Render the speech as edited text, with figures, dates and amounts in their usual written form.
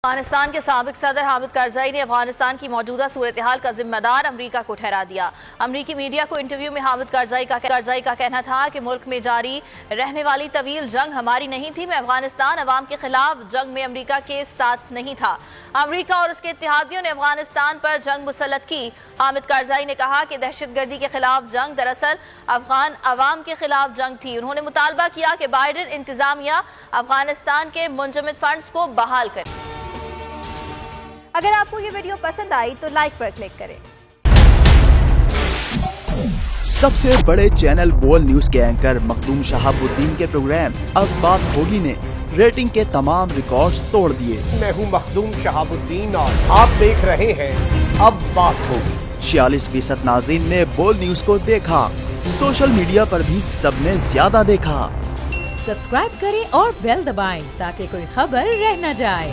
افغانستان کے سابق صدر حامد کرزئی نے افغانستان کی موجودہ صورتحال کا ذمہ دار امریکہ کو ٹھہرا دیا۔ امریکی میڈیا کو انٹرویو میں حامد کرزئی کا کہنا تھا کہ ملک میں جاری رہنے والی طویل جنگ ہماری نہیں تھی، میں افغانستان عوام کے خلاف جنگ میں امریکہ کے ساتھ نہیں تھا۔ امریکہ اور اس کے اتحادیوں نے افغانستان پر جنگ مسلط کی۔ حامد کرزئی نے کہا کہ دہشت گردی کے خلاف جنگ دراصل افغان عوام کے خلاف جنگ تھی۔ انہوں نے مطالبہ کیا کہ بائیڈن انتظامیہ افغانستان کے منجمد فنڈز کو بحال کرے۔ اگر آپ کو یہ ویڈیو پسند آئی تو لائک پر کلک کریں۔ سب سے بڑے چینل بول نیوز کے اینکر مخدوم شہاب الدین کے پروگرام اب بات ہوگی نے ریٹنگ کے تمام ریکارڈز توڑ دیے۔ میں ہوں مخدوم شہاب الدین اور آپ دیکھ رہے ہیں اب بات ہوگی۔ 46% ناظرین نے بول نیوز کو دیکھا، سوشل میڈیا پر بھی سب نے زیادہ دیکھا۔ سبسکرائب کریں اور بیل دبائیں تاکہ کوئی خبر رہ نہ جائے۔